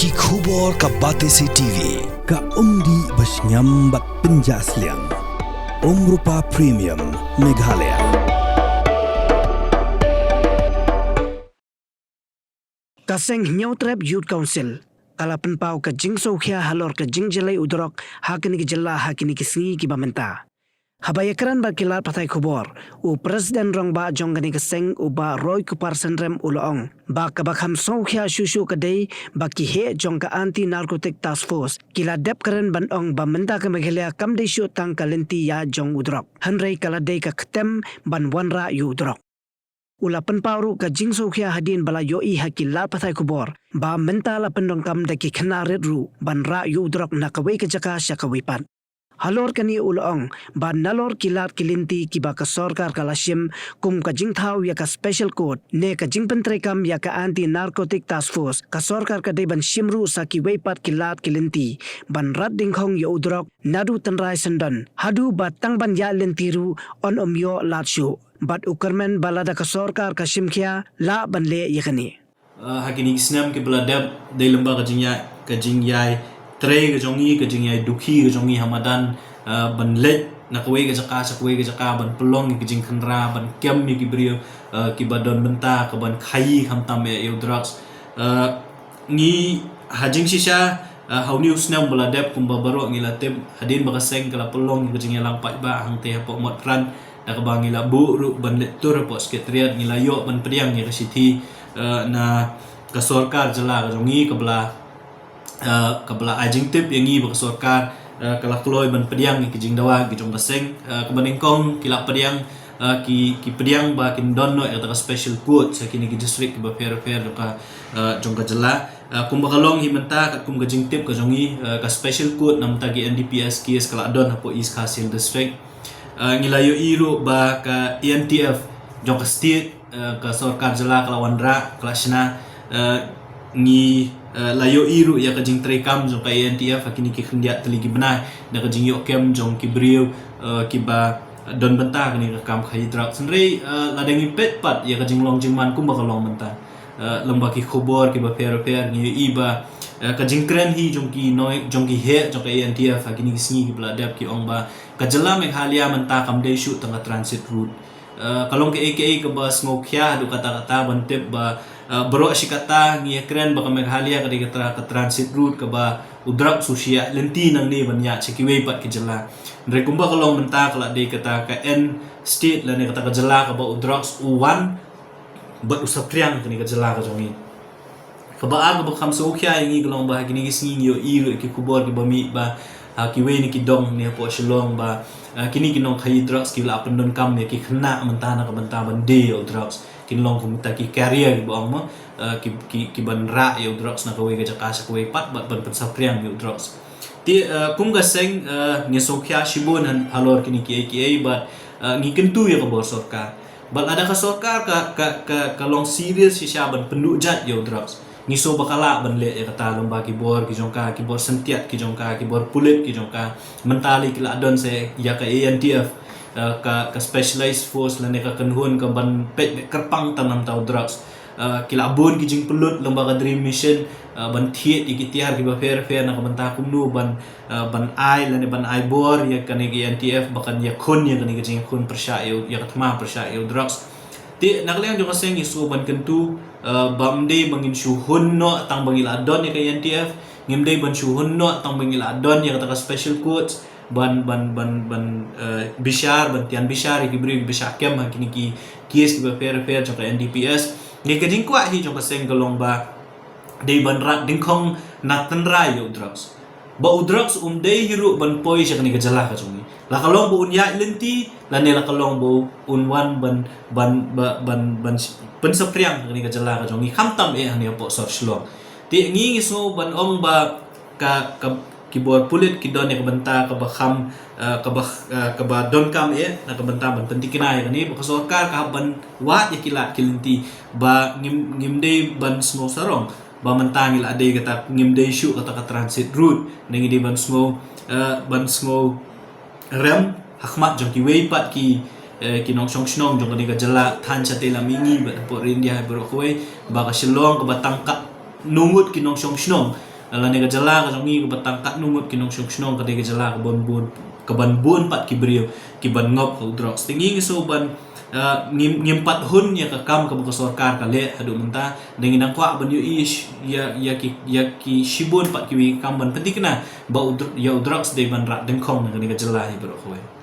Ki khubor ka Batesi TV. Ka umdi basnyambak penjaslian. Rupa Premium Meghalaya. Kaseng Nyau Trap Youth Council kala penpau ka jing sokhia halor ka jing jelai udrok hakini ki jella hakini ki singi ki bamenta habaya karan ba kilar patai khubor u president rong ba jongani ka seng u ba roy kupar senrem ulong ba ka bakham sokhia shushu ka dei ba ki he jong ka anti narcotic task force kila dep karan ban ong ba menta ka meghelia kam de shu tang ka lenti ya jong udrok hanrei kala dei ka ktem ban wanra yu udrok Ula penpauru ka jingso khia hadin bala yoi hakila pathai kubor ba mentala pendongkam daki khenaret ru ban ra yu drok na kawai ka jaka syakawipan halor kani ulong ba nalor kilat kilinti kiba ka sarkar kalashim kum ka jingthau ya ka special court ne ka jingpentrekam ya ka anti narcotic task force ka sarkar ka de ban shimru sa ki weipat kilat kilinti ban rat dingkhong yu drok nadu tanrai sandan hadu ba tangban ya lentiru on omyo latshu Bat ukermen balada ka sorkar ka shimkhia la banle yakani. Hakini isnam ke beladab dari lembaga ka jingyai tre ka jongi ka jingyai dukhi ka jongi hamadan ban let na kwe ka jaka ban pelong ka jing khandra ban kem ki brio ki badon benta ka ban khai hamtam e drugs ni hajing shisha hauni usnam beladab kumba baro ngilatem hadin bakaseng kala pelong ka jingyai langpai ba hang te hapo motran nak bang ila buruk ban lektur pos sekretariat ngila yo ban pediang ni resiti na ka sarkar jela ka jongi ka bela ajing tip yang ngi ba sarkar kala kloi ban pediang ki jing dawa ki jong baseng ka baningkong kila pediang ki pediang ba kin donno eta ka special court sakini ki district ki ba fair ka jong ka jela kum ba kalong himenta ka kum ka jing tip ka jongi ka special court nam ta ki NDPS case kala don hapo East Khasil district ngilayo iru ba ka ENTF jong ka state ka sarkar jela kala wandra kala shna ngi layo iru ya ka jing trekam jong ka ENTF akini ki khndia teligi benai na ka jing yokem jong ki brio ki ba don benta kini ka kam khai drak senrei ladangi pet pat ya ka jing long jing man kum ba kalong benta lamba ki khobor ki ba fair ngi iba ka jing kren hi jong ki noi jong ki he jong ka ENTF akini ki singi ki beladap ki ong ba kajela Meghalaya menta kamde shoot tengah transit route kalong ke AKA ke bas ngokhya du kata-kata bantep ba bro sikata ngi kren ba Meghalaya ka dikatra ka transit route ke ba udrak susia lenti nang ni banya chekiwe pat ke jela rekumba kalong menta kala de kata ka n state la ne kata ka jela ka ba udrak u1 bat usapriang ka ni ka jela ka jongi ka ba ag ba kham sokhya ngi kalong ba gini singi yo iru ki kubor ki bami ba kiwe ni ki dong ni po shilong ba kini kinong khai drugs ki la pendon kam ni ki khna mentana ka banta bande o drugs kinlong ko mita ki career ki bong mo ki ban ra yo drugs na kawe ga jaka sa kawe pat ban pensapriang yo drugs ti kum ga seng ni sokhya shibon halor kini ki AKA but ngi kentu ya ka bor sarkar bal ada ka sarkar ka long serious si syaban pendujat yo drugs ngiso bakala ban le kata lomba kibor ki jongka kibor sentiat ki jongka kibor pulit ki jongka mentali ki ladon se ya ka ANTF ka specialized force la ne ka kanhun ka ban pet kerpang tanam tau drugs ki labon ki jing pulut lomba ka dream mission ban thiet ki tiar ki ba fair na ka banta kumnu ban ai la ne ban ai bor ya ka ne ki ANTF bakan ya khun ya ka ne ki jing khun persya ya ka thma persya drugs ti nakliang jong aseng isu ban kentu bamde bangin shuhun no tang bangil adon ya kay NTF ngimde ban shuhun no tang bangil adon ya kata special codes ban bishar ban tian bishar ki bri bishar kem kini ki case ki fair jong kay NDPS ni ka jing kwa hi jong aseng galong ba de ban rat dingkhong natan rayo drugs ba drugs day hiru ban poi siya kani ka jala ka jongi la kalong bu unya lenti la ne la kalong bu unwan ban pensapriang kani ka jala ka jongi khamtam e hani po sor shlong ti ngi so ban ong ba ka kibor pulit ki don ka banta ka ba kham ka ba don kam e na ka banta ban pentikina kani ba sarkar ka ban wat ya kila kilenti ba ngimde ban smo sarong ba mentangil ade kata ngimde shu kata ka transit route nengi di ban smo rem hakmat jong ki weipat ki kinong song snong jong ka jela than chate la mingi ba po india bro koi ba ka shilong ka batang ka nungut kinong song snong ala ne gajala ka jongi ka batang kat numut kinong syong ka de gajala ka ban bun pat kibriyo ki ban ngop ka udrok stingi so ban ngimpat hun ya ka kam ka sorkar ka le hadu menta dengan ang kwa ban yu ish ya ki shibun pat ki kam ban penting na ba udrok ya udrok de ban rak dengkong ka de gajala hi bro khoy